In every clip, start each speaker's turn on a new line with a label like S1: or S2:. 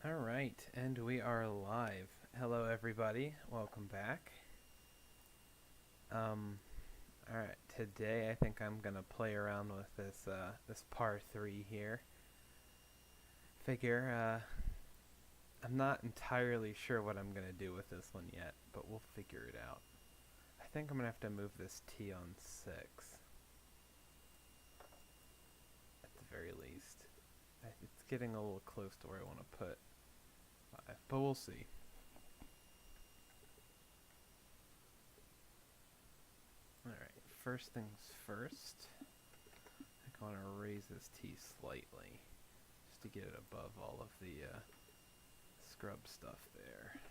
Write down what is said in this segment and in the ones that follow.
S1: Alright, and we are live. Hello everybody, welcome back. Alright, today I think I'm gonna play around with this par 3 here. I'm not entirely sure what I'm gonna do with this one yet, but we'll figure it out. I think I'm gonna have to move this tee on 6. At the very least. It's getting a little close to where I want to put 5, but we'll see. Alright, first things first, I want to raise this tee slightly, just to get it above all of the scrub stuff there.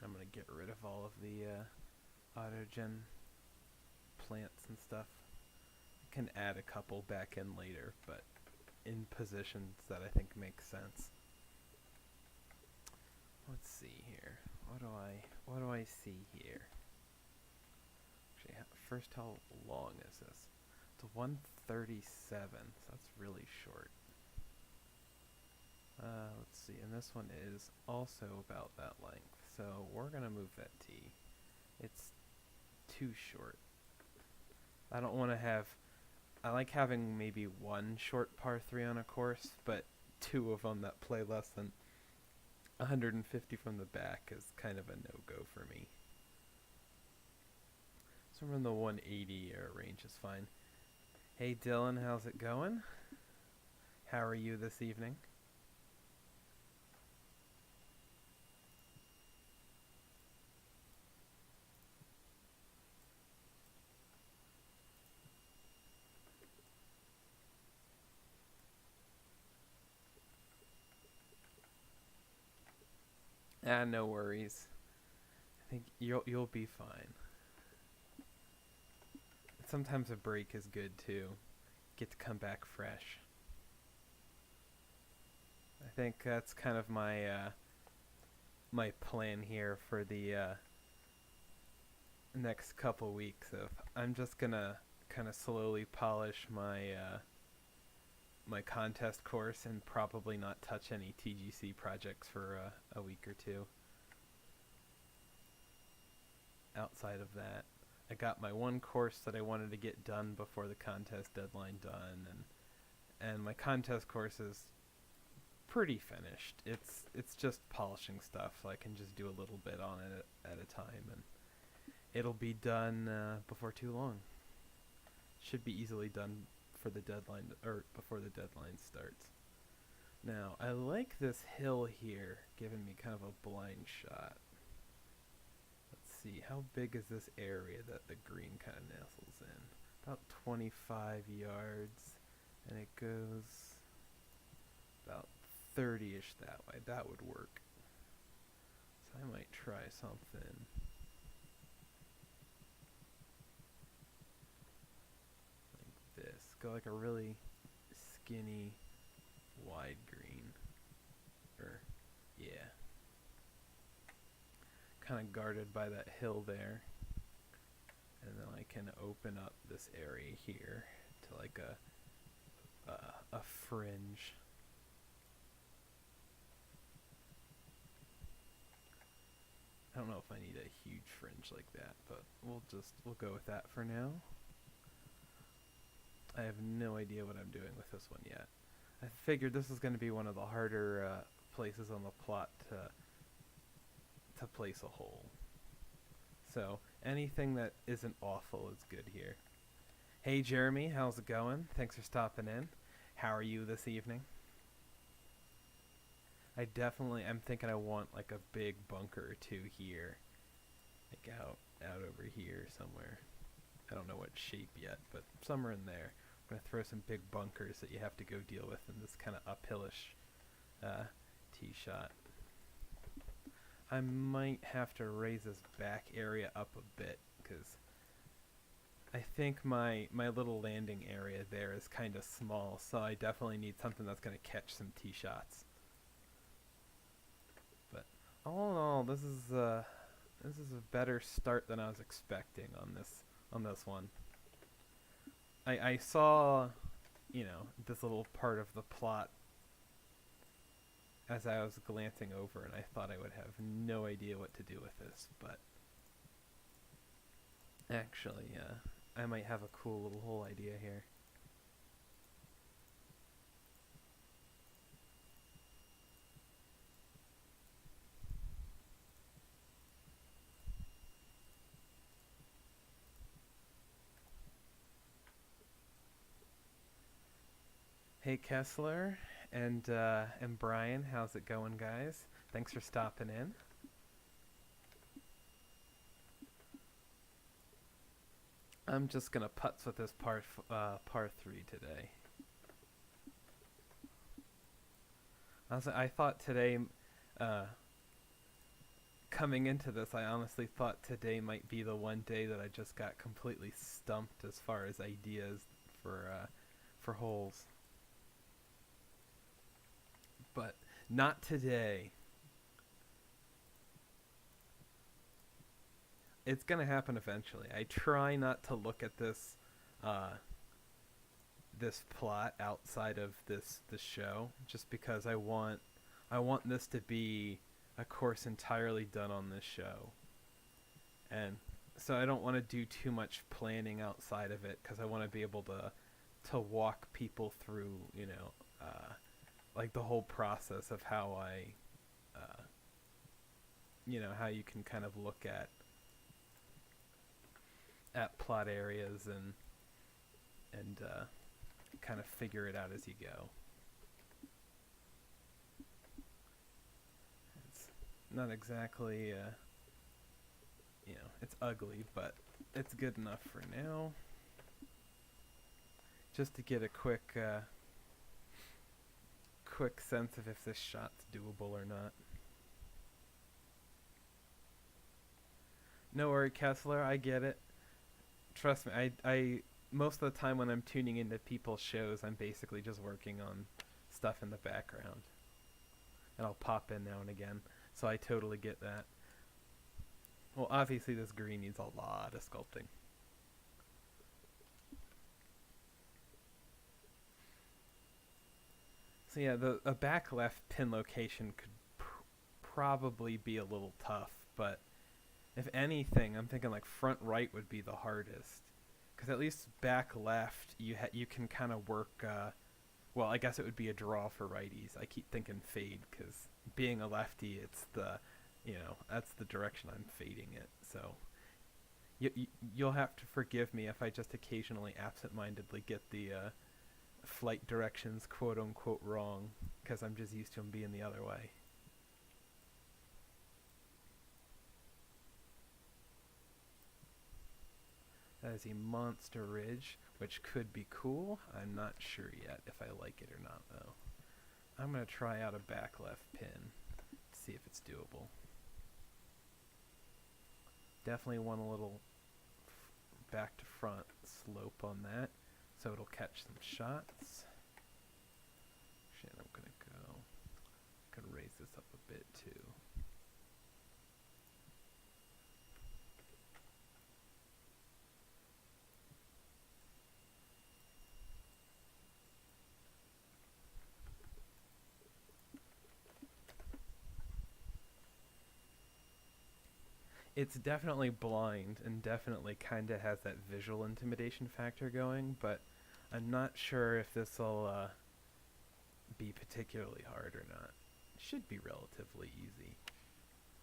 S1: I'm going to get rid of all of the autogen plants and stuff. I can add a couple back in later, but in positions that I think make sense. Let's see here. What do I see here? Actually, first, how long is this? It's 137, so that's really short. Let's see, and this one is also about that length, so we're gonna move that tee. It's too short. I don't want to have, I like having maybe one short par 3 on a course, but two of them that play less than 150 from the back is kind of a no-go for me. Somewhere in the 180 range is fine. Hey Dylan, how's it going? How are you this evening? No worries. I think you'll be fine. Sometimes a break is good too. Get to come back fresh. I think that's kind of my my plan here for the next couple weeks. I'm just gonna kind of slowly polish my my contest course and probably not touch any TGC projects for a week or two. Outside of that, I got my one course that I wanted to get done before the contest deadline done, and my contest course is pretty finished. It's just polishing stuff, so I can just do a little bit on it at a time, and it'll be done before too long. Should be easily done for the deadline, or before the deadline starts. Now, I like this hill here, giving me kind of a blind shot. Let's see, how big is this area that the green kind of nestles in? About 25 yards, and it goes about 30-ish that way. That would work. So I might try something. This. Go like a really skinny, wide green. Yeah. Kind of guarded by that hill there. And then I can open up this area here to like a fringe. I don't know if I need a huge fringe like that, but we'll go with that for now. I have no idea what I'm doing with this one yet. I figured this is going to be one of the harder places on the plot to place a hole. So anything that isn't awful is good here. Hey Jeremy, how's it going? Thanks for stopping in. How are you this evening? I'm thinking I want like a big bunker or two here. Like out over here somewhere. I don't know what shape yet, but somewhere in there. I'm going to throw some big bunkers that you have to go deal with in this kind of uphillish tee shot. I might have to raise this back area up a bit, because I think my little landing area there is kind of small, so I definitely need something that's going to catch some tee shots. But all in all, this is a better start than I was expecting on this one. I saw, this little part of the plot as I was glancing over, and I thought I would have no idea what to do with this, but actually, I might have a cool little whole idea here. Hey Kessler and Brian, how's it going, guys? Thanks for stopping in. I'm just gonna putz with this par 3 today. I thought today, coming into this, I honestly thought today might be the one day that I just got completely stumped as far as ideas for holes. But not today. It's gonna happen eventually. I try not to look at this this plot outside of this show, just because I want this to be a course entirely done on this show, and so I don't want to do too much planning outside of it, because I want to be able to walk people through, like the whole process of how how you can kind of look at plot areas and kind of figure it out as you go. It's not exactly it's ugly, but it's good enough for now. Just to get a quick sense of if this shot's doable or not. No worry, Kessler, I get it. Trust me, I most of the time when I'm tuning into people's shows, I'm basically just working on stuff in the background. And I'll pop in now and again, so I totally get that. Well, obviously this green needs a lot of sculpting. So yeah, a back left pin location could probably be a little tough, but if anything, I'm thinking like front right would be the hardest, because at least back left you can kind of work. Well, I guess it would be a draw for righties. I keep thinking fade, because being a lefty, it's that's the direction I'm fading it. So you'll have to forgive me if I just occasionally absent-mindedly get the flight directions quote unquote wrong, because I'm just used to them being the other way. That is a monster ridge, which could be cool. I'm not sure yet if I like it or not, though. I'm going to try out a back left pin, see if it's doable. Definitely want a little back to front slope on that, so it'll catch some shots. Shit, I'm going to raise this up a bit too. It's definitely blind and definitely kind of has that visual intimidation factor going, but I'm not sure if this will be particularly hard or not. It should be relatively easy.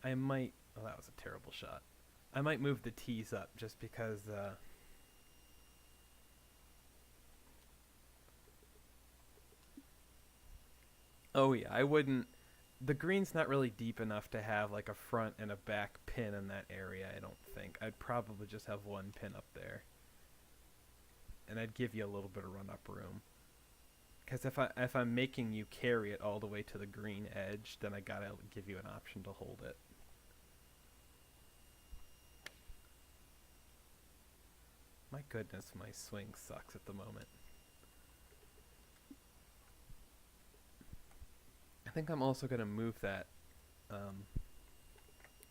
S1: I might... Oh, that was a terrible shot. I might move the tees up just because... Oh yeah, I wouldn't... The green's not really deep enough to have like a front and a back pin in that area, I don't think. I'd probably just have one pin up there. And I'd give you a little bit of run-up room. Because if I'm making you carry it all the way to the green edge, then I gotta give you an option to hold it. My goodness, my swing sucks at the moment. I think I'm also going to move that. We're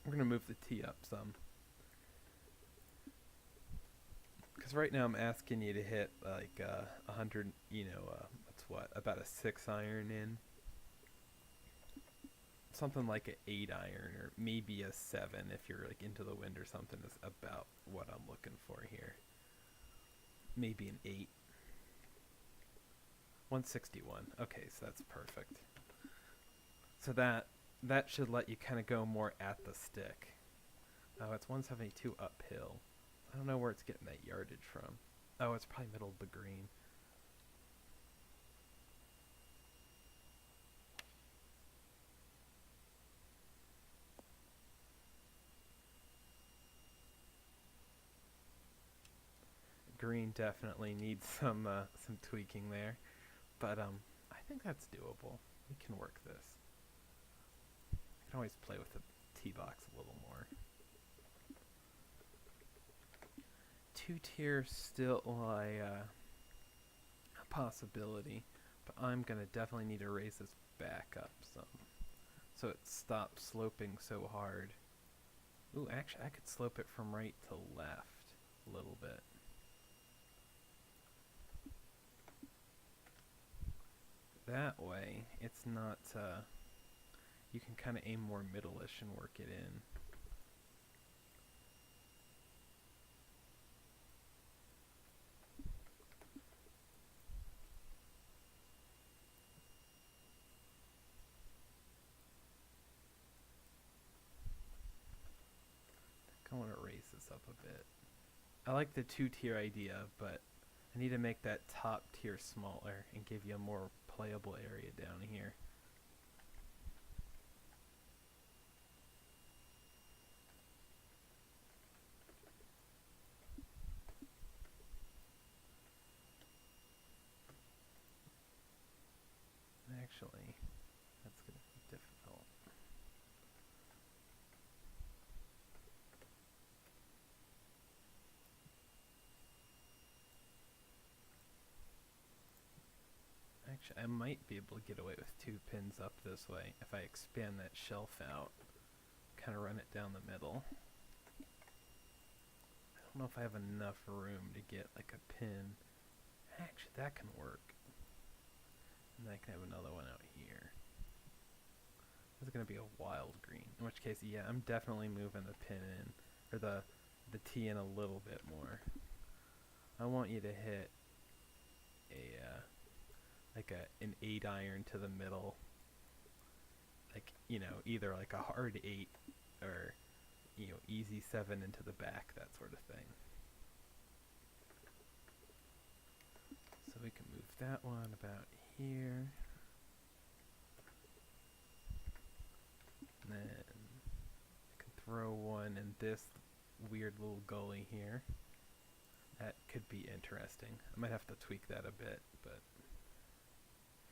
S1: going to move the tee up some. Because right now I'm asking you to hit like 100, that's what, about a 6 iron in. Something like an 8 iron or maybe a 7 if you're like into the wind or something is about what I'm looking for here. Maybe an 8. 161. Okay, so that's perfect. So that should let you kind of go more at the stick. Oh, it's 172 uphill. I don't know where it's getting that yardage from. Oh, it's probably middle of the green. Green definitely needs some tweaking there, but I think that's doable. We can work this. I can always play with the tee box a little more. 2-tier still a possibility, but I'm gonna definitely need to raise this back up some, so it stops sloping so hard. Ooh, actually, I could slope it from right to left a little bit. That way, it's not, you can kind of aim more middle-ish and work it in. I want to raise this up a bit. I like the 2-tier idea, but I need to make that top tier smaller and give you a more playable area down here. Actually, that's going to be difficult. Actually, I might be able to get away with 2 pins up this way if I expand that shelf out, kind of run it down the middle. I don't know if I have enough room to get like a pin. Actually, that can work. And I can have another one out here. This is going to be a wild green. In which case, yeah, I'm definitely moving the pin in, or the tee in a little bit more. I want you to hit an 8 iron to the middle, like, either like a hard 8 or easy 7 into the back, that sort of thing. So we can move that one about here, and then I can throw one in this weird little gully here. That could be interesting. I might have to tweak that a bit, but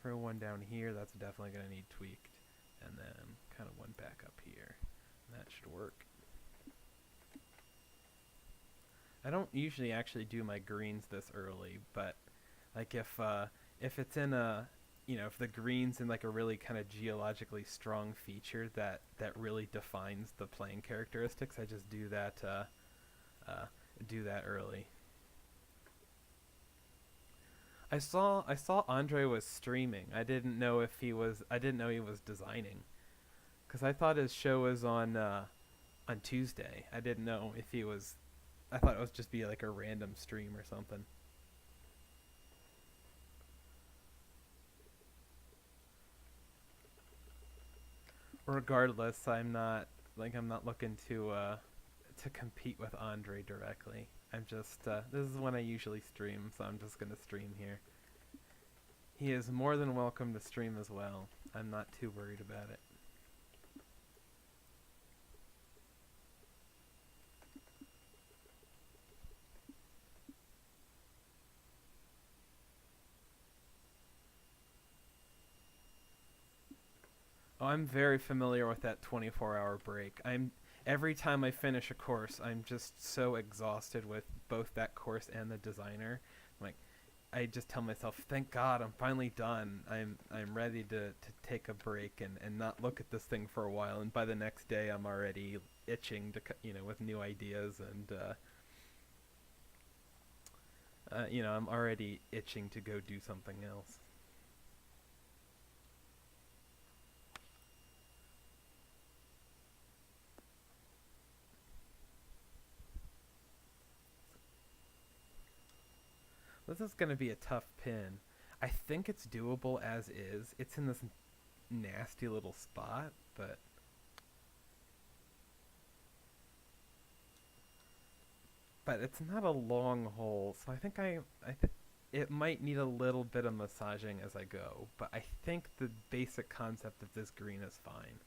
S1: throw one down here, that's definitely going to need tweaked, and then kind of one back up here. And that should work. I don't usually actually do my greens this early, but like if it's in a, if the green's in like a really kind of geologically strong feature that really defines the playing characteristics, I just do that early. I saw Andre was streaming. I didn't know he was designing, because I thought his show was on Tuesday. I didn't know if he was. I thought it was just be like a random stream or something. Regardless, I'm not looking to compete with Andre directly. I'm just, this is when I usually stream, so I'm just going to stream here. He is more than welcome to stream as well. I'm not too worried about it. Oh, I'm very familiar with that 24-hour break. every time I finish a course, I'm just so exhausted with both that course and the designer. Like, I just tell myself, thank God I'm finally done. I'm ready to take a break and not look at this thing for a while. And by the next day, I'm already itching to with new ideas and I'm already itching to go do something else. This is going to be a tough pin. I think it's doable as is. It's in this nasty little spot, but it's not a long hole, so I think it might need a little bit of massaging as I go, but I think the basic concept of this green is fine.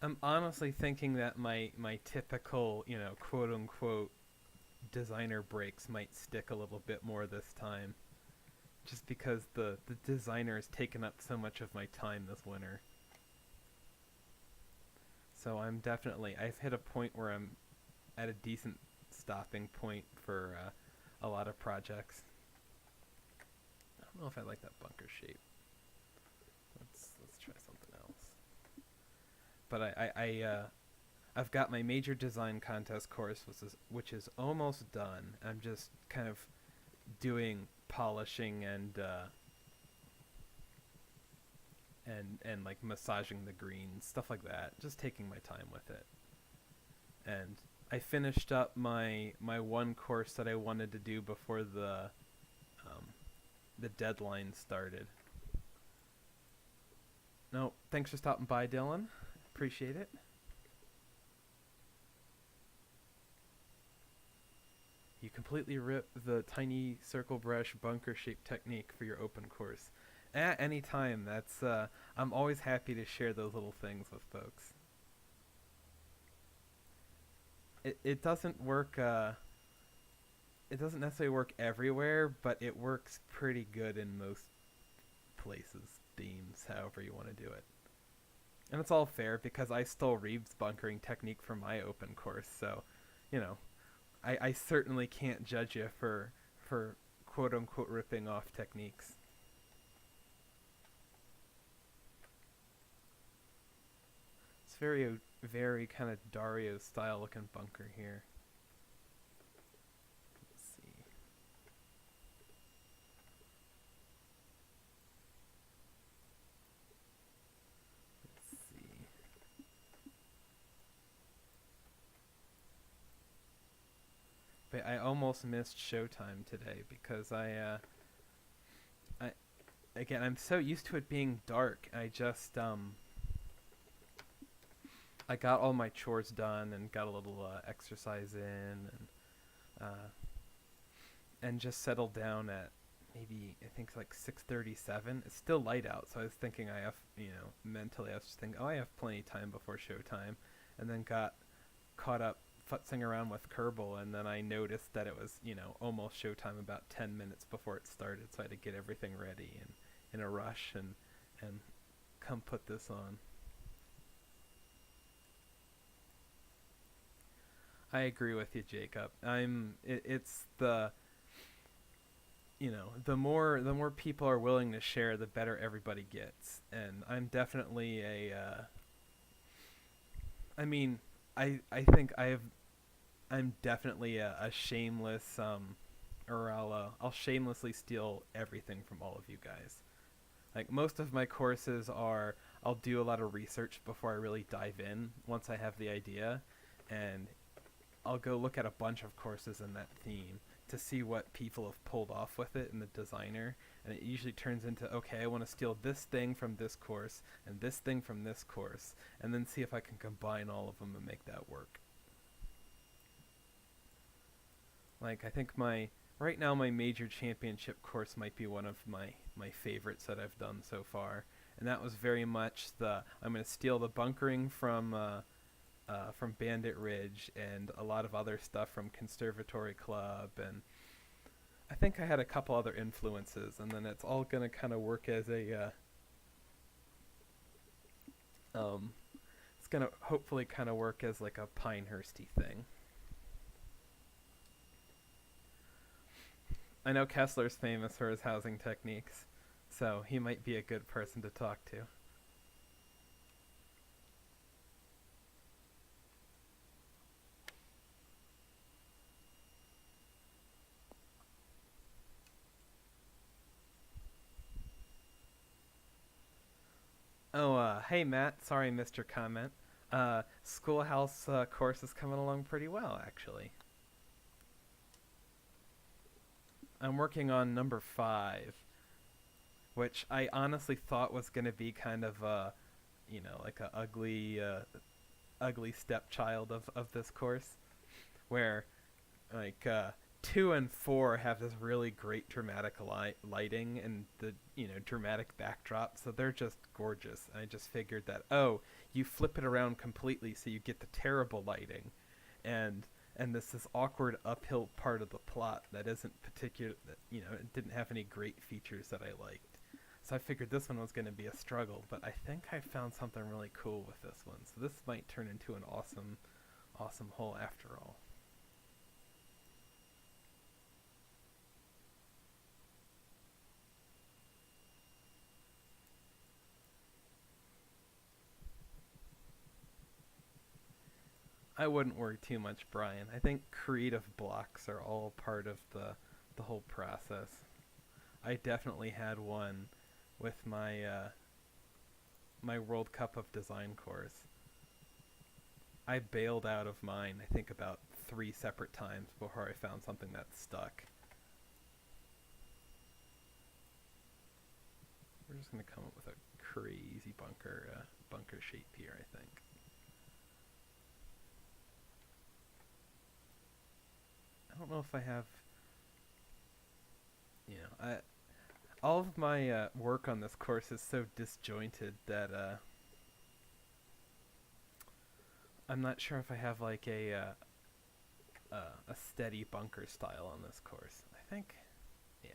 S1: I'm honestly thinking that my typical, quote unquote designer breaks might stick a little bit more this time. Just because the designer has taken up so much of my time this winter. So I've hit a point where I'm at a decent stopping point for a lot of projects. I don't know if I like that bunker shape. Let's try something else. But I've got my major design contest course, which is almost done. I'm just kind of doing polishing and like massaging the greens, stuff like that. Just taking my time with it. And I finished up my one course that I wanted to do before the deadline started. No, thanks for stopping by, Dylan. Appreciate it. You completely rip the tiny circle brush bunker shape technique for your open course. At any time, I'm always happy to share those little things with folks. It doesn't work. It doesn't necessarily work everywhere, but it works pretty good in most places, themes, however you want to do it. And it's all fair because I stole Reeves' bunkering technique from my open course, so, I certainly can't judge you for quote unquote ripping off techniques. It's very kind of Dario style looking bunker here. Let's see. Let's see. But I almost missed showtime today because again, I'm so used to it being dark. I got all my chores done and got a little exercise in and just settled down at maybe I think like 6:37. It's still light out, so I was thinking mentally I was just thinking, oh, I have plenty of time before showtime, and then got caught up futzing around with Kerbal, and then I noticed that it was almost showtime about 10 minutes before it started, so I had to get everything ready and in a rush and come put this on. I agree with you, Jacob. It's the more people are willing to share, the better everybody gets. And I'm definitely I mean, I think I'm definitely a shameless or I'll shamelessly steal everything from all of you guys. Like most of my courses I'll do a lot of research before I really dive in once I have the idea, and I'll go look at a bunch of courses in that theme to see what people have pulled off with it in the designer, and it usually turns into, okay, I want to steal this thing from this course and this thing from this course, and then see if I can combine all of them and make that work. Like, I think Right now, my major championship course might be one of my favorites that I've done so far, and that was very much the I'm going to steal the bunkering from Bandit Ridge and a lot of other stuff from Conservatory Club, and I think I had a couple other influences, and then it's all going to kind of work as a it's going to hopefully kind of work as like a Pinehursty thing. I know Kessler's famous for his housing techniques, so he might be a good person to talk to. Oh, hey Matt. Sorry, Mr. Comment. Schoolhouse course is coming along pretty well, actually. I'm working on number 5, which I honestly thought was going to be kind of like a ugly stepchild of this course, where like 2 and 4 have this really great dramatic lighting and the dramatic backdrop, so they're just gorgeous. And I just figured that, oh, you flip it around completely so you get the terrible lighting, and this awkward uphill part of the plot that isn't particular, that it didn't have any great features that I liked. So I figured this one was going to be a struggle, but I think I found something really cool with this one. So this might turn into an awesome hole after all. I wouldn't worry too much, Brian. I think creative blocks are all part of the whole process. I definitely had one with my World Cup of Design course. I bailed out of mine, I think, about 3 separate times before I found something that stuck. We're just gonna come up with a crazy bunker shape here, I think. I don't know if I have, I all of my work on this course is so disjointed that I'm not sure if I have like a steady bunker style on this course. I think, yeah,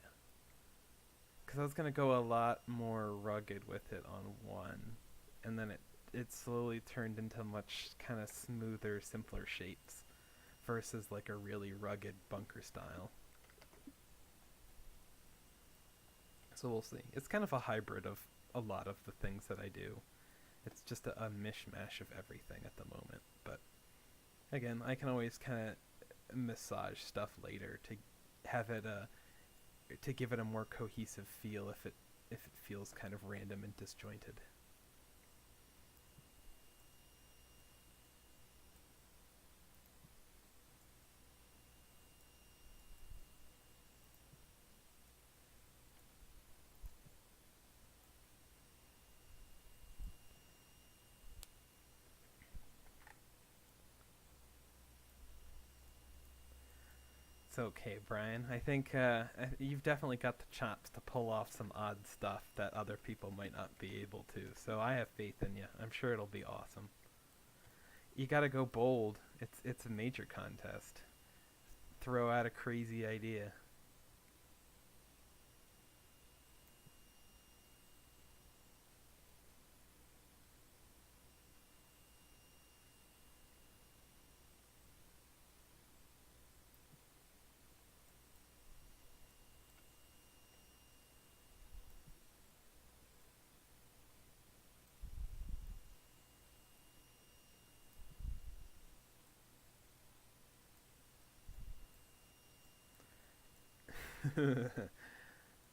S1: because I was gonna go a lot more rugged with it on one, and then it slowly turned into much kind of smoother, simpler shapes versus like a really rugged bunker style. So we'll see. It's kind of a hybrid of a lot of the things that I do. It's just a mishmash of everything at the moment. But again, I can always kind of massage stuff later to have it to give it a more cohesive feel if it feels kind of random and disjointed. It's okay, Brian. I think you've definitely got the chops to pull off some odd stuff that other people might not be able to. So I have faith in you. I'm sure it'll be awesome. You got to go bold. It's a major contest. Throw out a crazy idea.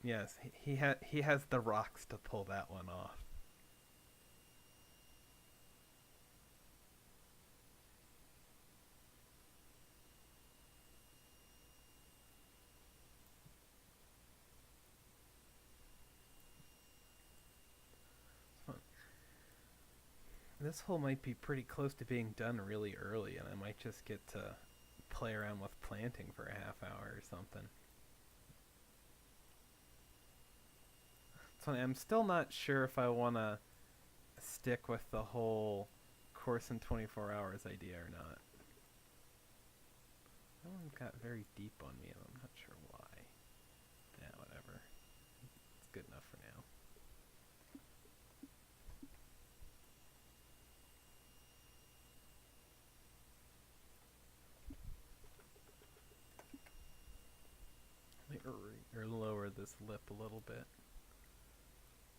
S1: Yes, he has the rocks to pull that one off. This hole might be pretty close to being done really early, and I might just get to play around with planting for a half hour or something. So I'm still not sure if I want to stick with the whole course in 24 hours idea or not. That one got very deep on me, and I'm not sure why. Yeah, whatever. It's good enough for now. Or lower this lip a little bit,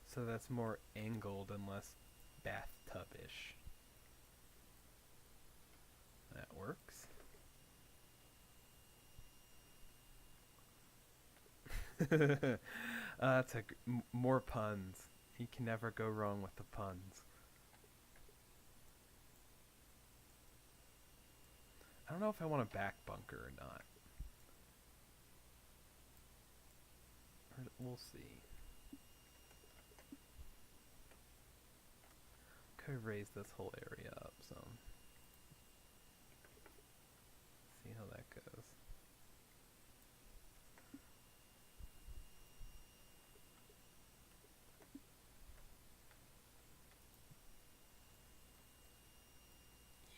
S1: so that's more angled and less bathtub-ish. That works. That's more puns. You can never go wrong with the puns. I don't know if I want a back bunker or not. We'll see. Could raise this whole area up some. See how that goes.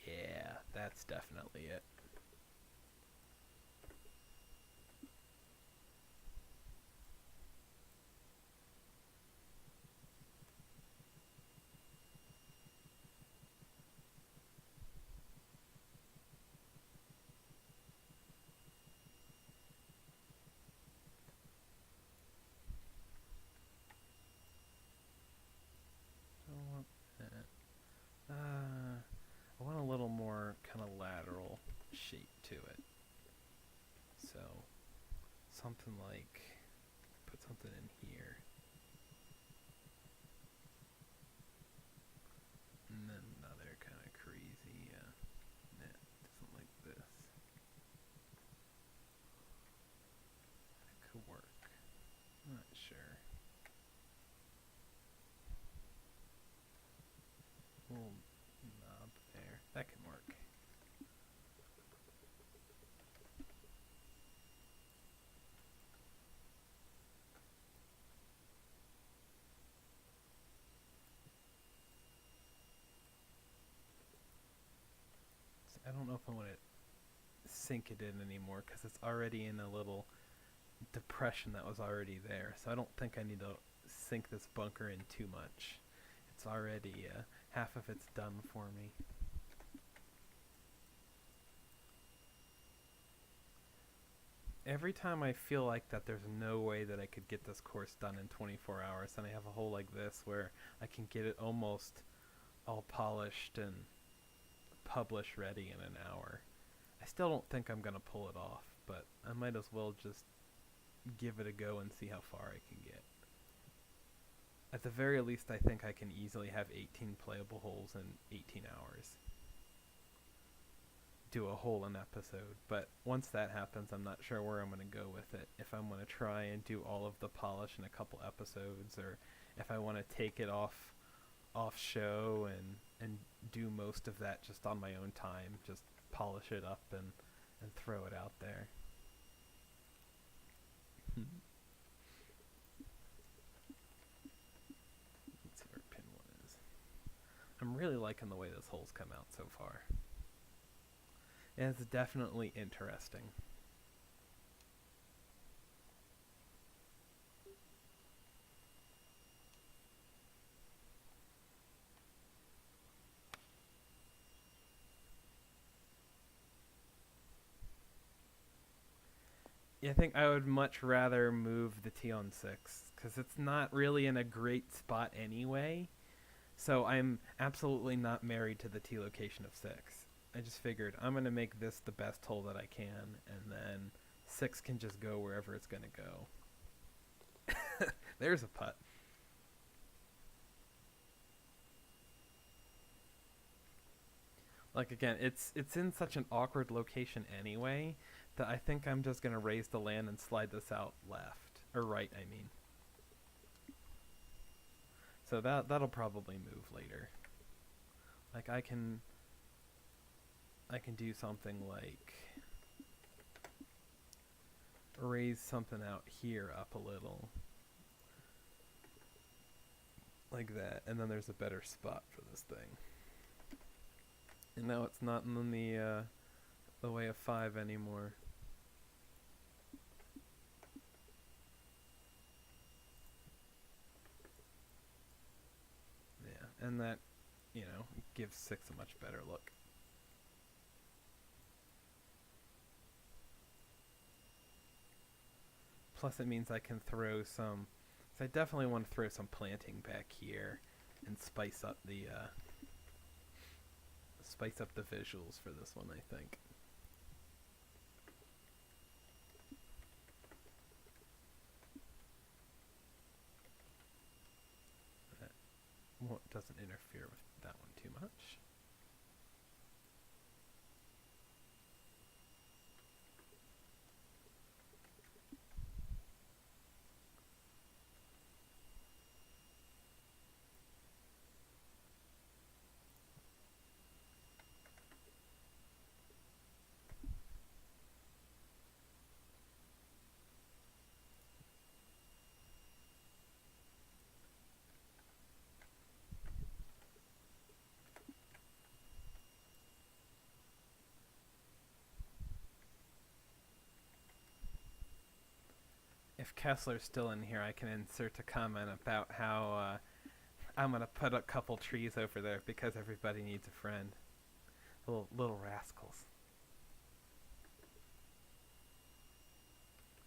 S1: Yeah, that's definitely it. I want that. I want a little more kind of lateral shape to it. So, something like, put something in here. And then another kind of crazy net, something like this. That could work. Not sure. Little knob there. That can work. I don't know if I want to sink it in anymore because it's already in a little depression that was already there. So I don't think I need to sink this bunker in too much. It's already, half of it's done for me. Every time I feel like that there's no way that I could get this course done in 24 hours, and I have a hole like this where I can get it almost all polished and publish ready in an hour. I still don't think I'm going to pull it off, but I might as well just give it a go and see how far I can get. At the very least, I think I can easily have 18 playable holes in 18 hours. Do a whole an episode, but once that happens, I'm not sure where I'm going to go with it. If I'm going to try and do all of the polish in a couple episodes, or if I want to take it off show and do most of that just on my own time, just polish it up and throw it out there. Let's see where pin 1 is. I'm really liking the way this hole's come out so far. It's definitely interesting. Yeah, I think I would much rather move the T on 6 because it's not really in a great spot anyway. So I'm absolutely not married to the T location of 6. I just figured I'm going to make this the best hole that I can, and then 6 can just go wherever it's going to go. There's a putt. Like, again, it's in such an awkward location anyway that I think I'm just going to raise the land and slide this out left. Or right, I mean. So that'll probably move later. Like, I can do something like raise something out here up a little. like that, and then there's a better spot for this thing. And now it's not in the way of 5 anymore. Yeah, and that, gives 6 a much better look. Plus it means I can throw some, so I definitely want to throw some planting back here and spice up the visuals for this one, I think. That doesn't interfere with that one too much. If Kessler's still in here, I can insert a comment about how I'm going to put a couple trees over there because everybody needs a friend. Little rascals.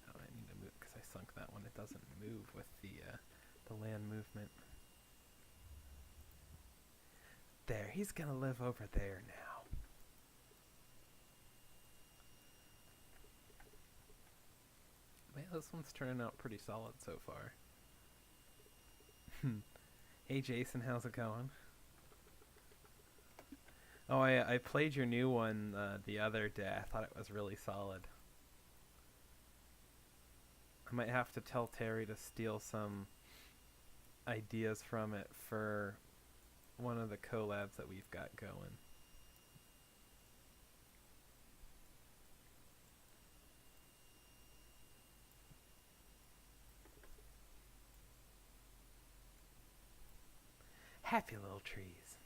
S1: Oh, I need to move because I sunk that one. It doesn't move with the land movement. There, he's going to live over there now. Man, this one's turning out pretty solid so far. Hey Jason, how's it going? Oh, I played your new one the other day. I thought it was really solid. I might have to tell Terry to steal some ideas from it for one of the collabs that we've got going. Happy little trees.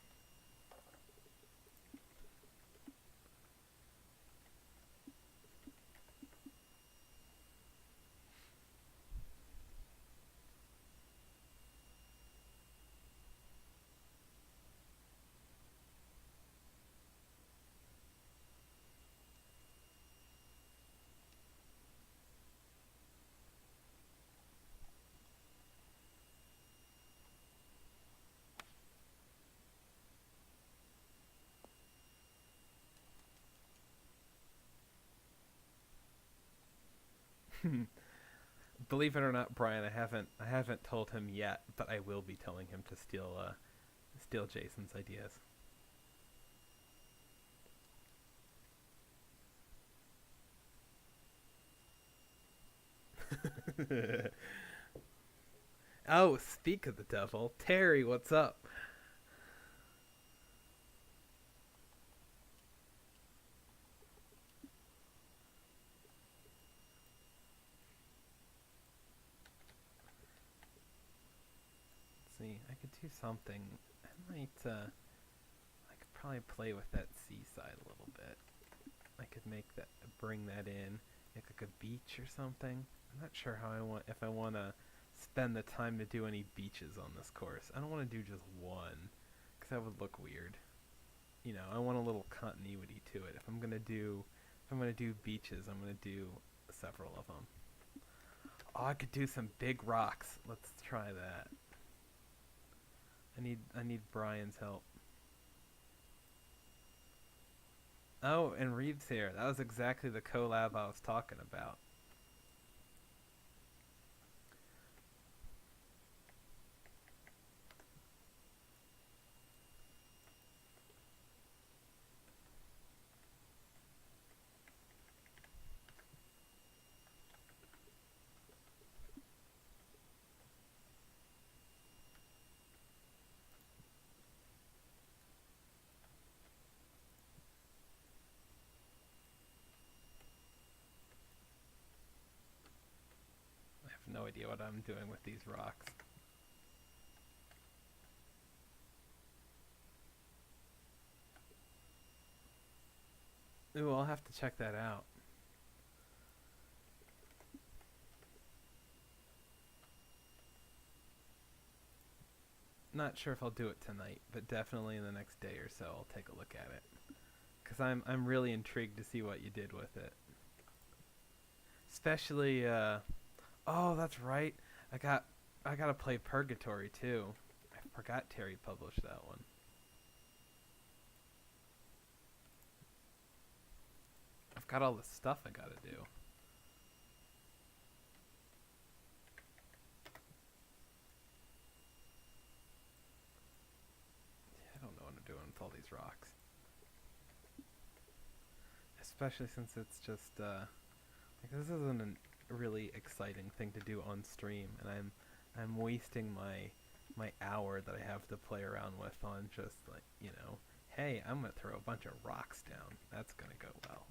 S1: Believe it or not, Brian, I haven't told him yet, but I will be telling him to steal Jason's ideas. Oh, speak of the devil, Terry, what's up? See, I could do something. I could probably play with that seaside a little bit. I could bring that in, make like a beach or something. I'm not sure if I want to spend the time to do any beaches on this course. I don't want to do just one, because that would look weird. I want a little continuity to it. If I'm gonna do beaches, I'm gonna do several of them. Oh, I could do some big rocks. Let's try that. I need Brian's help. Oh, and Reed's here. That was exactly the collab I was talking about. No idea what I'm doing with these rocks. Ooh, I'll have to check that out. Not sure if I'll do it tonight, but definitely in the next day or so I'll take a look at it. Cause I'm really intrigued to see what you did with it. Especially, oh, that's right. I got I gotta play Purgatory too. I forgot Terry published that one. I've got all the stuff I gotta do. I don't know what I'm doing with all these rocks. Especially since it's just like this isn't a really exciting thing to do on stream, and I'm wasting my hour that I have to play around with on just like, hey, I'm gonna throw a bunch of rocks down. That's gonna go well.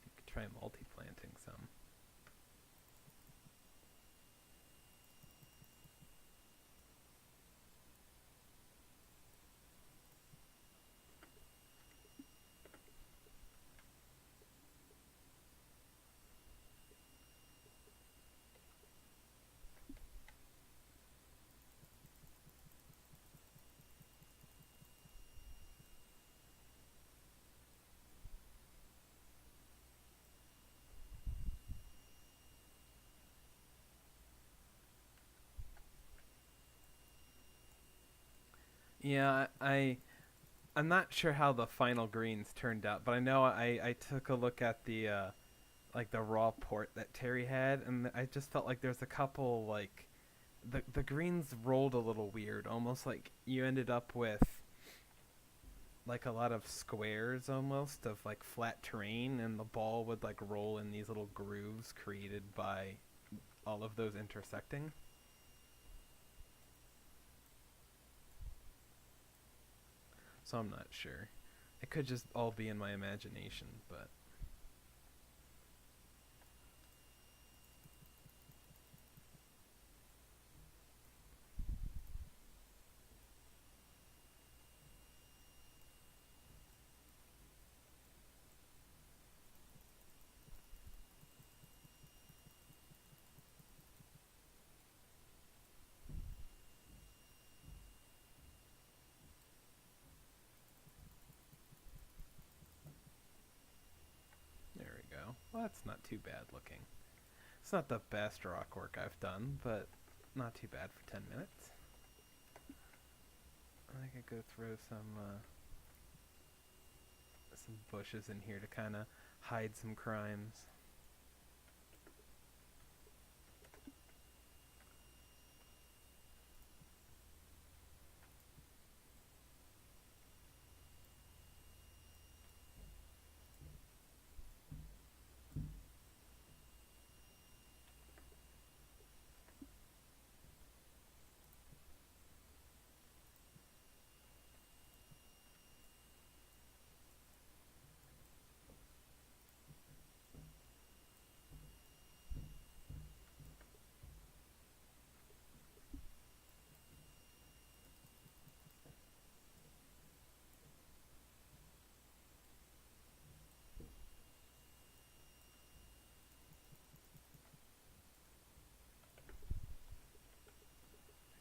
S1: You could try multi-planting some. Yeah, I'm not sure how the final greens turned out, but I know I took a look at the like the raw port that Terry had, and I just felt like there's a couple like the greens rolled a little weird, almost like you ended up with like a lot of squares almost of like flat terrain, and the ball would like roll in these little grooves created by all of those intersecting. So I'm not sure. It could just all be in my imagination, but there we go. Well, that's not too bad looking. It's not the best rock work I've done, but not too bad for 10 minutes. I could go throw some bushes in here to kind of hide some crimes.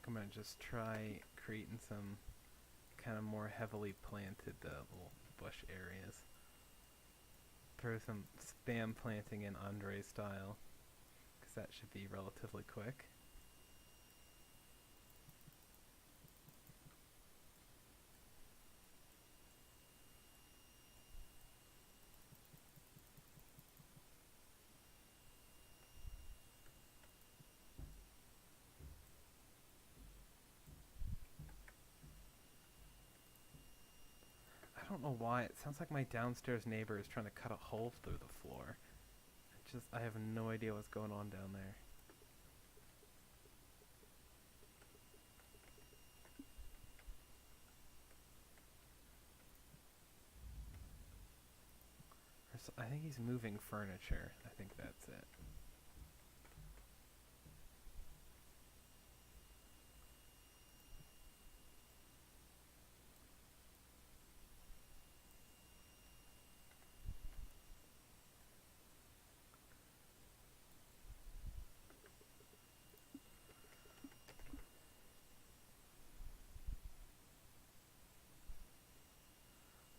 S1: I'm gonna just try creating some kind of more heavily planted little bush areas. Throw some spam planting in Andre style, because that should be relatively quick. I don't know why. It sounds like my downstairs neighbor is trying to cut a hole through the floor. I have no idea what's going on down there. I think he's moving furniture. I think that's it.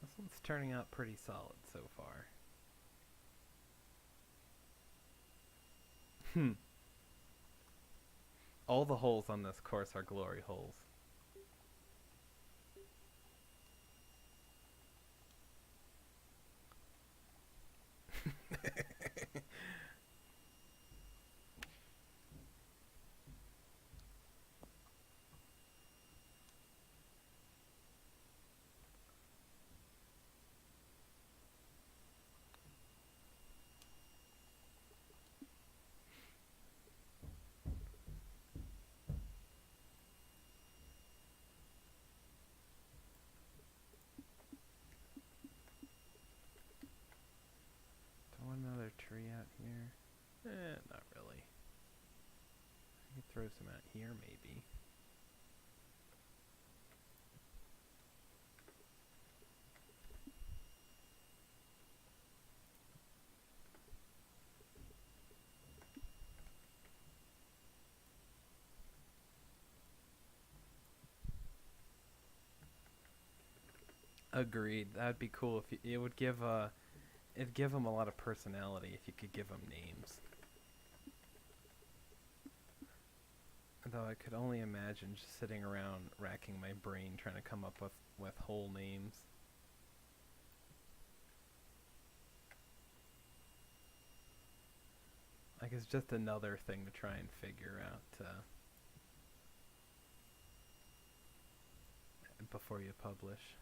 S1: This one's turning out pretty solid so far. All the holes on this course are glory holes. Do I want another tree out here? Not really. I could throw some out here, maybe. Agreed. That'd be cool if it would give it'd give them a lot of personality if you could give them names. Though I could only imagine just sitting around racking my brain trying to come up with whole names. Like it's just another thing to try and figure out before you publish.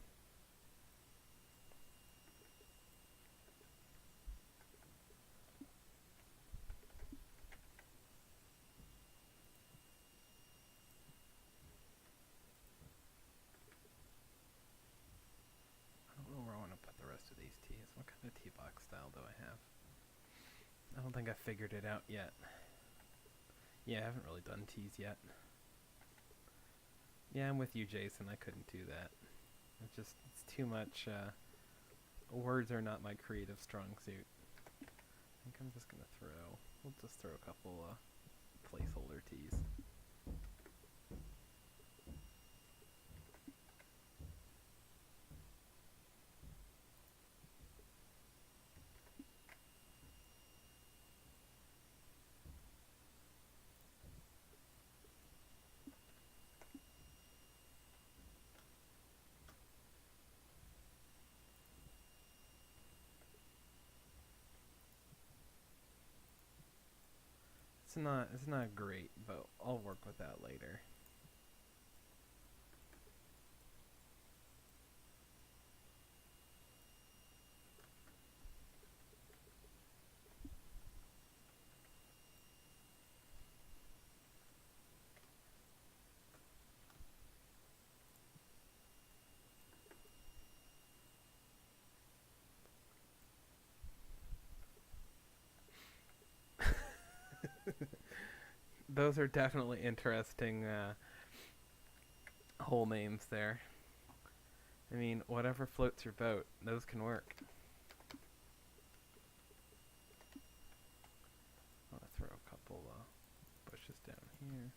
S1: What kind of tee box style do I have? I don't think I figured it out yet. Yeah, I haven't really done tees yet. Yeah, I'm with you, Jason. I couldn't do that. It's too much, words are not my creative strong suit. I think I'm just gonna we'll just throw a couple, placeholder tees. It's not great, but I'll work with that later. Those are definitely interesting whole names there. I mean, whatever floats your boat, those can work. I'll throw a couple bushes down here.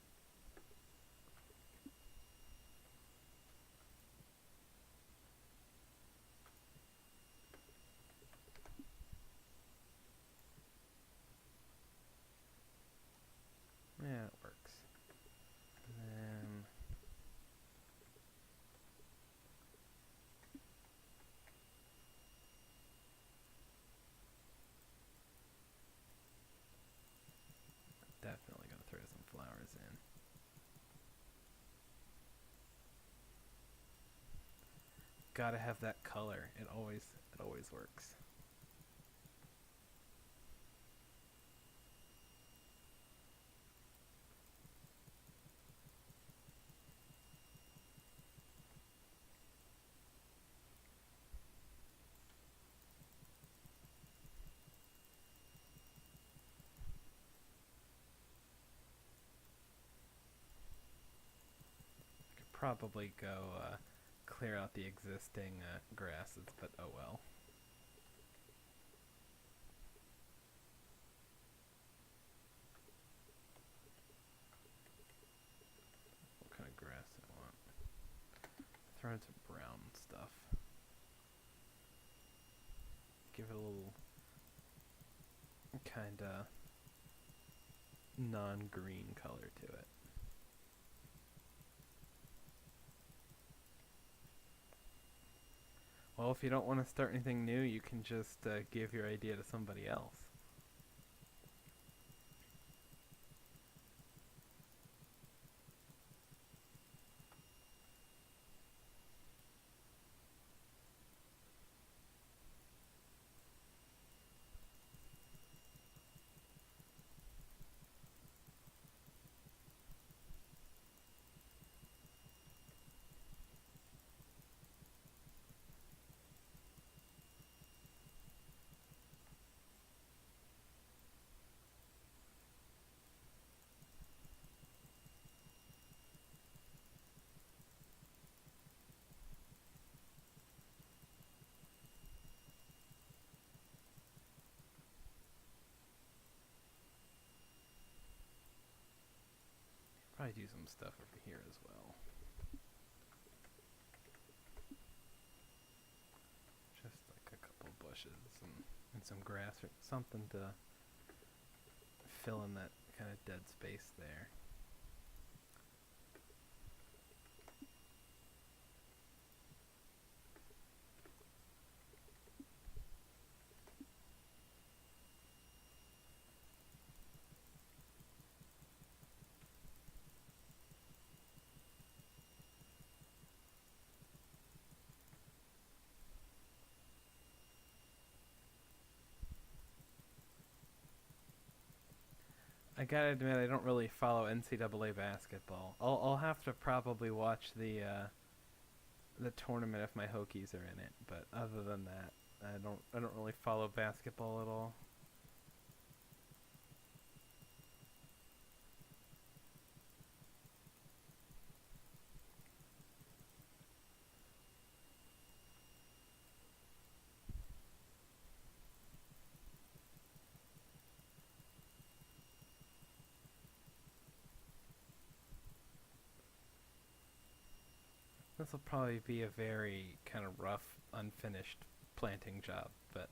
S1: Yeah, it works. And then definitely gonna throw some flowers in. Gotta have that color. It always works. probably go clear out the existing grasses, but oh well. What kind of grass I want? Throw in some brown stuff. Give it a little kind of non-green color to it. Well, if you don't want to start anything new, you can just give your idea to somebody else. Probably do some stuff over here as well. Just like a couple bushes and some grass or something to fill in that kind of dead space there. I gotta admit, I don't really follow NCAA basketball. I'll have to probably watch the tournament if my Hokies are in it. But other than that, I don't really follow basketball at all. This will probably be a very kind of rough, unfinished planting job, but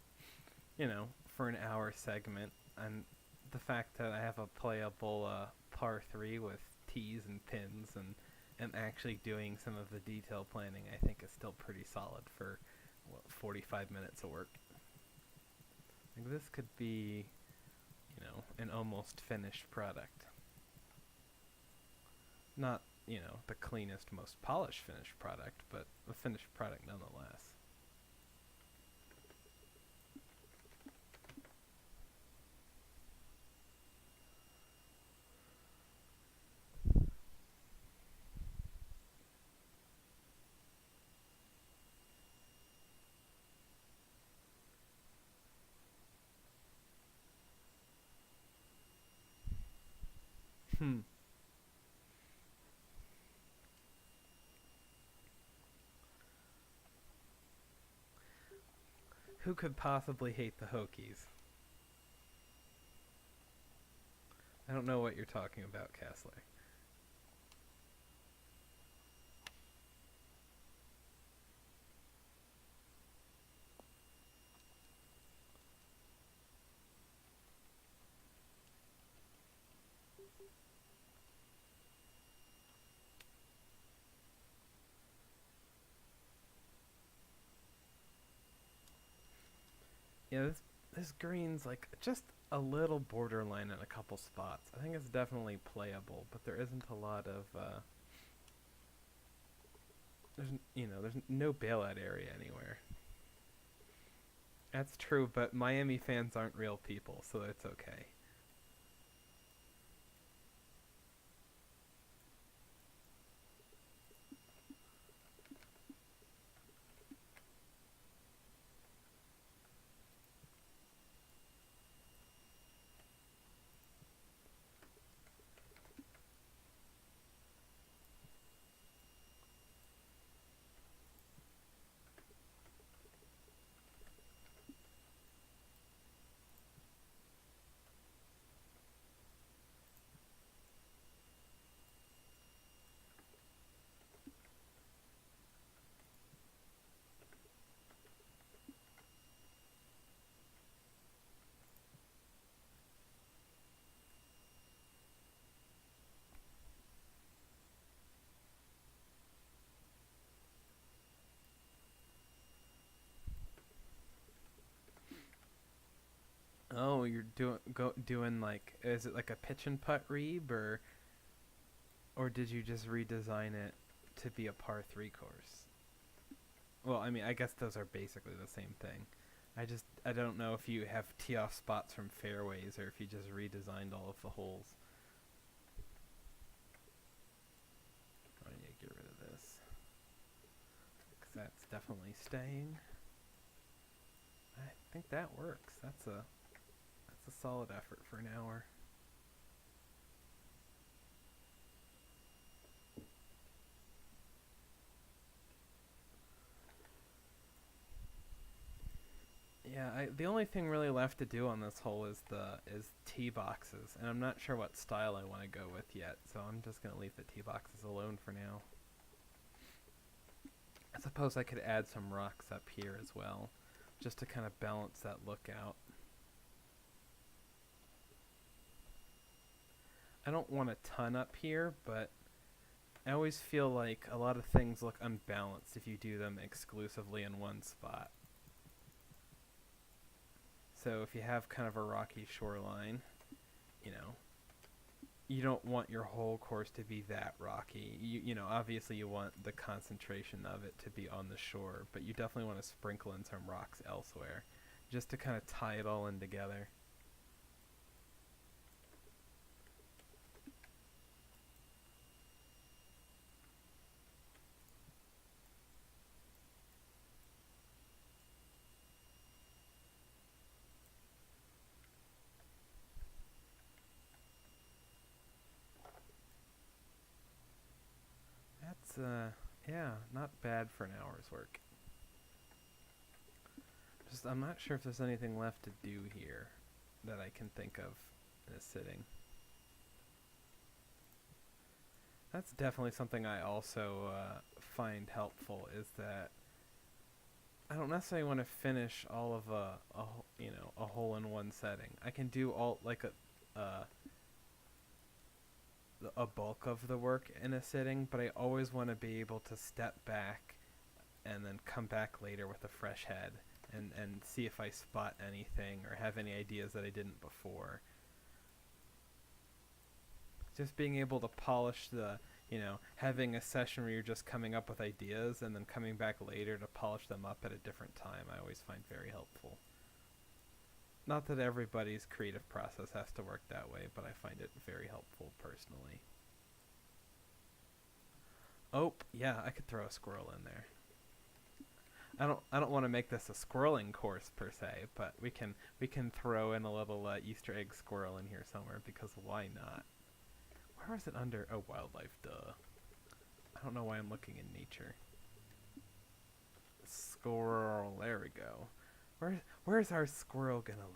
S1: you know, for an hour segment, and the fact that I have a playable par 3 with tees and pins and am actually doing some of the detail planning, I think is still pretty solid for 45 minutes of work. Like this could be, you know, an almost finished product. Not, you know, the cleanest, most polished finished product, but a finished product nonetheless. Hmm. Who could possibly hate the Hokies? I don't know what you're talking about, Kessler. Yeah, this green's like just a little borderline in a couple spots. I think it's definitely playable, but there isn't a lot of there's no bailout area anywhere. That's true, but Miami fans aren't real people, so it's okay. Oh, you're doing like, is it like a pitch and putt reeb, or did you just redesign it to be a par 3 course? Well, I mean, I guess those are basically the same thing. I don't know if you have tee off spots from fairways or if you just redesigned all of the holes. I need to get rid of this, 'cause that's definitely staying. I think that works. That's a solid effort for an hour. Yeah, the only thing really left to do on this hole is tee boxes, and I'm not sure what style I want to go with yet, so I'm just gonna leave the tee boxes alone for now. I suppose I could add some rocks up here as well, just to kind of balance that look out. I don't want a ton up here, but I always feel like a lot of things look unbalanced if you do them exclusively in one spot. So if you have kind of a rocky shoreline, you know, you don't want your whole course to be that rocky. You know, obviously you want the concentration of it to be on the shore, but you definitely want to sprinkle in some rocks elsewhere, just to kind of tie it all in together. That's, yeah, not bad for an hour's work. Just, I'm not sure if there's anything left to do here that I can think of in a sitting. That's definitely something I also find helpful, is that I don't necessarily want to finish all of a hole-in-one setting. I can do all, like, a bulk of the work in a sitting, but I always want to be able to step back and then come back later with a fresh head and see if I spot anything or have any ideas that I didn't before. Just being able to polish having a session where you're just coming up with ideas and then coming back later to polish them up at a different time, I always find very helpful. Not that everybody's creative process has to work that way, but I find it very helpful personally. Oh, yeah, I could throw a squirrel in there. I don't want to make this a squirreling course per se, but we can throw in a little Easter egg squirrel in here somewhere, because why not? Where is it under? Oh, wildlife, duh. I don't know why I'm looking in nature. Squirrel, there we go. Where's our squirrel gonna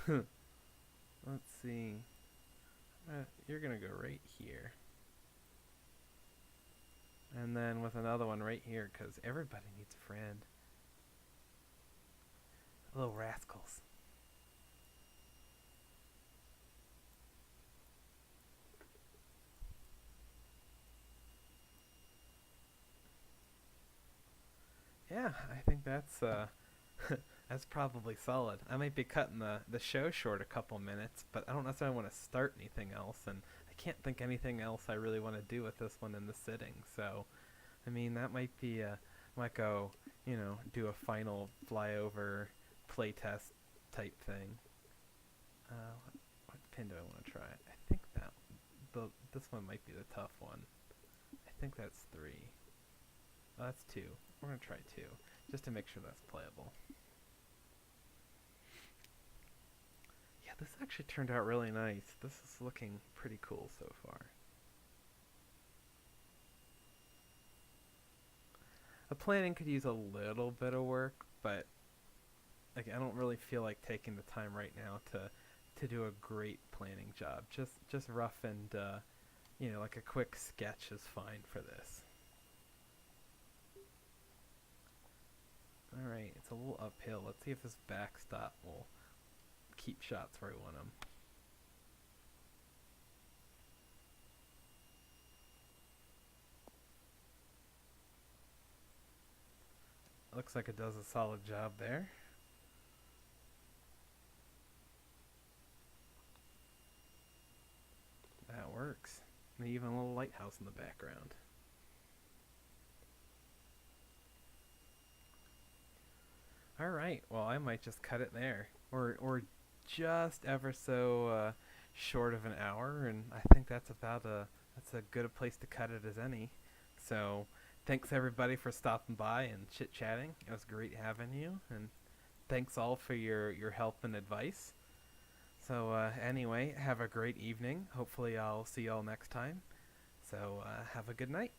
S1: live? Let's see. You're gonna go right here. And then with another one right here, because everybody needs a friend. Little rascals. Yeah, I think that's that's probably solid. I might be cutting the show short a couple minutes, but I don't necessarily want to start anything else, and I can't think anything else I really want to do with this one in the sitting. So, I mean, that might be might go, do a final flyover playtest type thing. What pin do I want to try? I think this one might be the tough one. I think that's 3. Oh, that's 2. We're going to try 2, just to make sure that's playable. Yeah, this actually turned out really nice. This is looking pretty cool so far. The planning could use a little bit of work, but like, I don't really feel like taking the time right now to do a great planning job. Just rough and, like a quick sketch is fine for this. Alright, it's a little uphill. Let's see if this backstop will keep shots where we want them. looks like it does a solid job there. That works. And even a little lighthouse in the background. All right. Well, I might just cut it there. Or just ever so short of an hour, and I think that's a good a place to cut it as any. So, thanks everybody for stopping by and chit chatting. It was great having you, and thanks all for your help and advice. So anyway, have a great evening. Hopefully, I'll see y'all next time. So have a good night.